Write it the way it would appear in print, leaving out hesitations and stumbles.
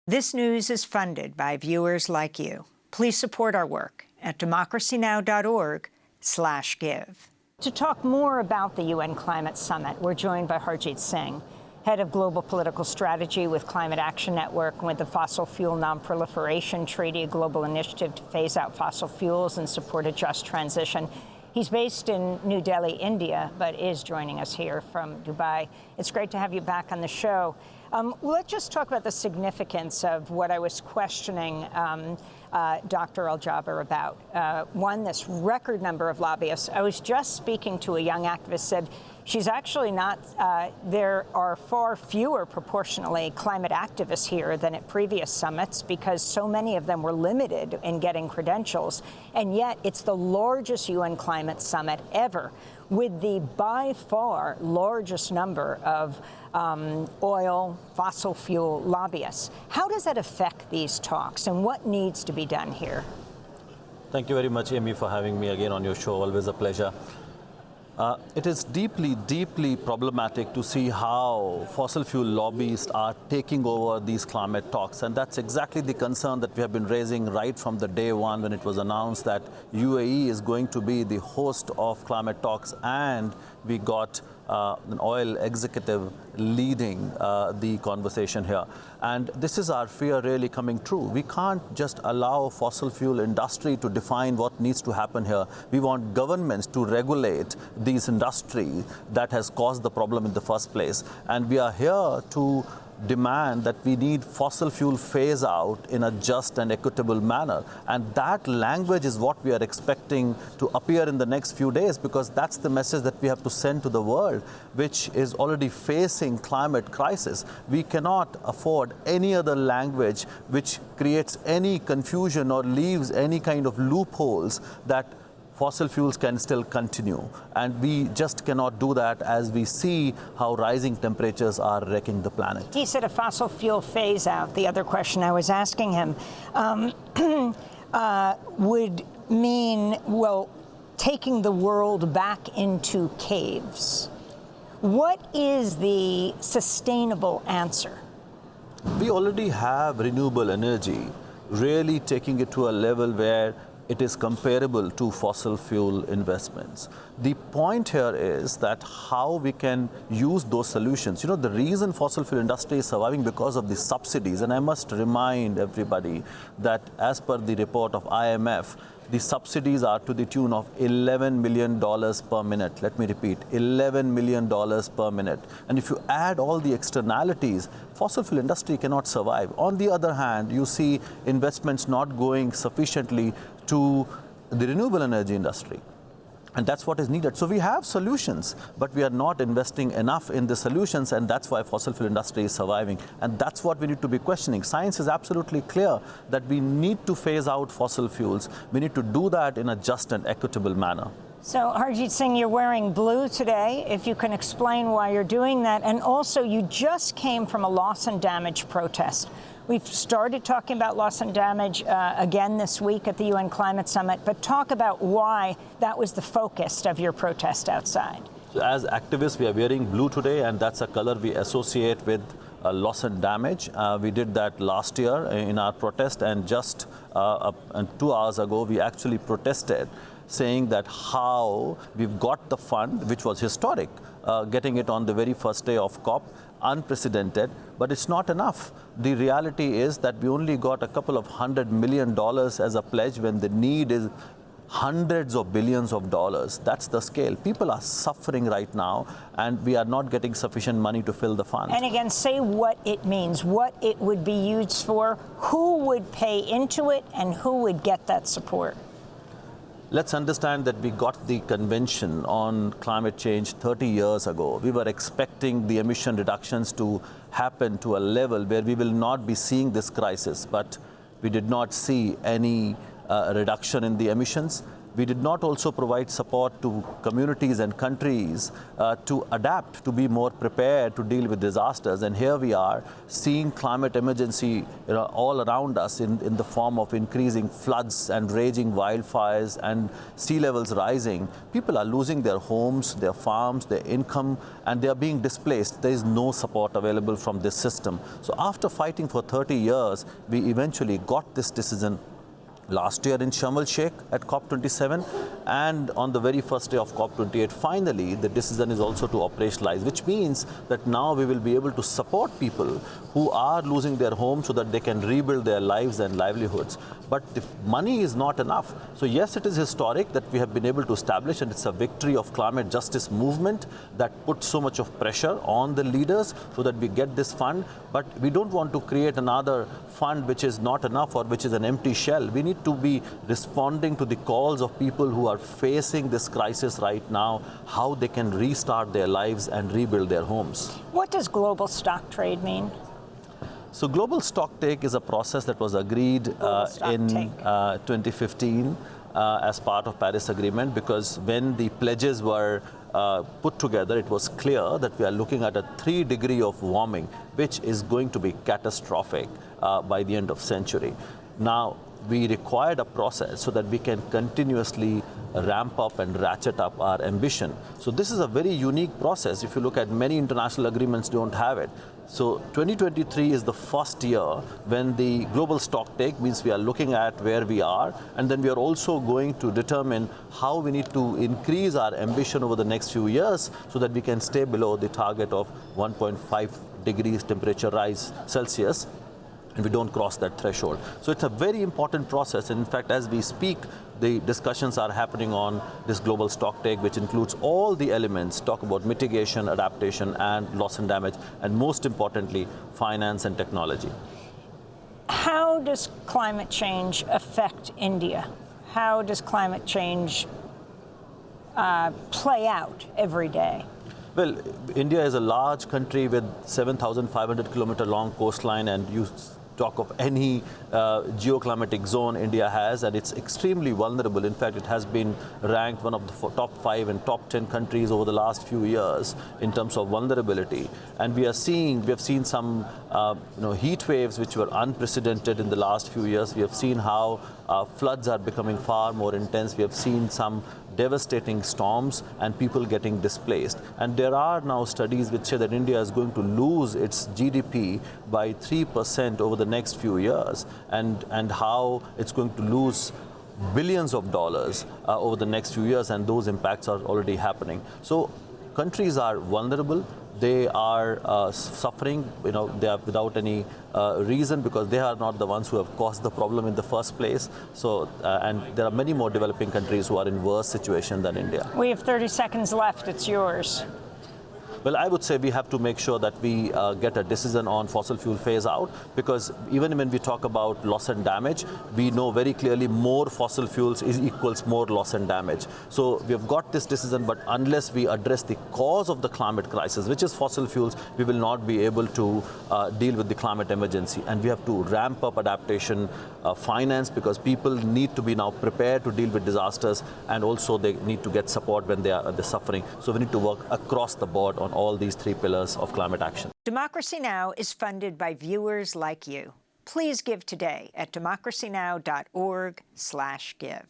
This news is funded by viewers like you. Please support our work at democracynow.org/give. To talk more about the UN Climate Summit, we're joined by Harjeet Singh, Head of Global Political Strategy with Climate Action Network and with the Fossil Fuel Non-Proliferation Treaty, a global initiative to phase out fossil fuels and support a just transition. He's based in New Delhi, India, but is joining us here from Dubai. It's great to have you back on the show. Let's just talk about the significance of what I was questioning Dr. Al-Jaber about. One, this record number of lobbyists. I was just speaking to a young activist, said she's actually not, there are far fewer proportionally climate activists here than at previous summits because so many of them were limited in getting credentials. And yet it's the largest UN climate summit ever, with the by far largest number of oil, fossil fuel lobbyists. How does that affect these talks, and what needs to be done here? Thank you very much, Amy, for having me again on your show. Always a pleasure. It is deeply, deeply problematic to see how fossil fuel lobbyists are taking over these climate talks. And that's exactly the concern that we have been raising right from the day one when it was announced that UAE is going to be the host of climate talks, and we got an oil executive leading the conversation here. And this is our fear really coming true. We can't just allow fossil fuel industry to define what needs to happen here. We want governments to regulate these industry that has caused the problem in the first place. And we are here to demand that we need fossil fuel phase out in a just and equitable manner. And that language is what we are expecting to appear in the next few days, because that's the message that we have to send to the world, which is already facing climate crisis. We cannot afford any other language which creates any confusion or leaves any kind of loopholes that fossil fuels can still continue. And we just cannot do that as we see how rising temperatures are wrecking the planet. He said a fossil fuel phase out. The other question I was asking him would mean, well, taking the world back into caves. What is the sustainable answer? We already have renewable energy, really taking it to a level where it is comparable to fossil fuel investments. The point here is that how we can use those solutions. You know, the reason fossil fuel industry is surviving because of the subsidies, and I must remind everybody that as per the report of IMF, the subsidies are to the tune of $11 million per minute. Let me repeat, $11 million per minute. And if you add all the externalities, fossil fuel industry cannot survive. On the other hand, you see investments not going sufficiently to the renewable energy industry. And that's what is needed. So we have solutions, but we are not investing enough in the solutions, and that's why fossil fuel industry is surviving. And that's what we need to be questioning. Science is absolutely clear that we need to phase out fossil fuels. We need to do that in a just and equitable manner. So, Harjeet Singh, you're wearing blue today. If you can explain why you're doing that. And also, you just came from a loss and damage protest. We've started talking about loss and damage again this week at the UN Climate Summit, but talk about why that was the focus of your protest outside. So as activists, we are wearing blue today, and that's a color we associate with loss and damage. We did that last year in our protest, and just 2 hours ago, we actually protested, saying that how we've got the fund, which was historic, getting it on the very first day of COP, unprecedented, but it's not enough. The reality is that we only got a couple of $100 million as a pledge when the need is hundreds of billions of dollars. That's the scale. People are suffering right now, and we are not getting sufficient money to fill the fund. And again, say what it means, what it would be used for, who would pay into it, and who would get that support. Let's understand that we got the convention on climate change 30 years ago. We were expecting the emission reductions to happen to a level where we will not be seeing this crisis, but we did not see any reduction in the emissions. We did not also provide support to communities and countries to adapt, to be more prepared to deal with disasters. And here we are seeing climate emergency all around us in the form of increasing floods and raging wildfires and sea levels rising. People are losing their homes, their farms, their income, and they are being displaced. There is no support available from this system. So after fighting for 30 years, we eventually got this decision last year in Sharm el-Sheikh at COP27, and on the very first day of COP28, finally, the decision is also to operationalize, which means that now we will be able to support people who are losing their homes so that they can rebuild their lives and livelihoods. But if money is not enough, so yes, it is historic that we have been able to establish, and it's a victory of climate justice movement that puts so much of pressure on the leaders so that we get this fund. But we don't want to create another fund which is not enough or which is an empty shell. We need to be responding to the calls of people who are facing this crisis right now, how they can restart their lives and rebuild their homes. What does global stock trade mean? So global stock take is a process that was agreed in 2015 as part of Paris Agreement, because when the pledges were put together, it was clear that we are looking at a 3-degree of warming, which is going to be catastrophic by the end of century. Now, we required a process so that we can continuously ramp up and ratchet up our ambition. So this is a very unique process. If you look at many international agreements, don't have it. So 2023 is the first year when the global stock take means we are looking at where we are, and then we are also going to determine how we need to increase our ambition over the next few years so that we can stay below the target of 1.5 degrees temperature rise Celsius, and we don't cross that threshold. So it's a very important process. And in fact, as we speak, the discussions are happening on this global stock take, which includes all the elements, talk about mitigation, adaptation, and loss and damage, and most importantly, finance and technology. How does climate change affect India? How does climate change play out every day? Well, India is a large country with 7,500 kilometer long coastline, and you talk of any geoclimatic zone India has, and it's extremely vulnerable. In fact, it has been ranked one of the top 5 and top 10 countries over the last few years in terms of vulnerability. And we have seen some heat waves which were unprecedented in the last few years. We have seen how floods are becoming far more intense. We have seen some devastating storms and people getting displaced. And there are now studies which say that India is going to lose its GDP by 3% over the next few years, and how it's going to lose billions of dollars over the next few years, and those impacts are already happening. So countries are vulnerable. They are suffering, they are without any reason, because they are not the ones who have caused the problem in the first place. So, and there are many more developing countries who are in worse situation than India. We have 30 seconds left. It's yours. Well, I would say we have to make sure that we get a decision on fossil fuel phase out, because even when we talk about loss and damage, we know very clearly more fossil fuels equals more loss and damage. So we have got this decision, but unless we address the cause of the climate crisis, which is fossil fuels, we will not be able to deal with the climate emergency. And we have to ramp up adaptation, finance, because people need to be now prepared to deal with disasters, and also they need to get support when they're suffering. So we need to work across the board on all these 3 pillars of climate action. Democracy Now! Is funded by viewers like you. Please give today at democracynow.org/give.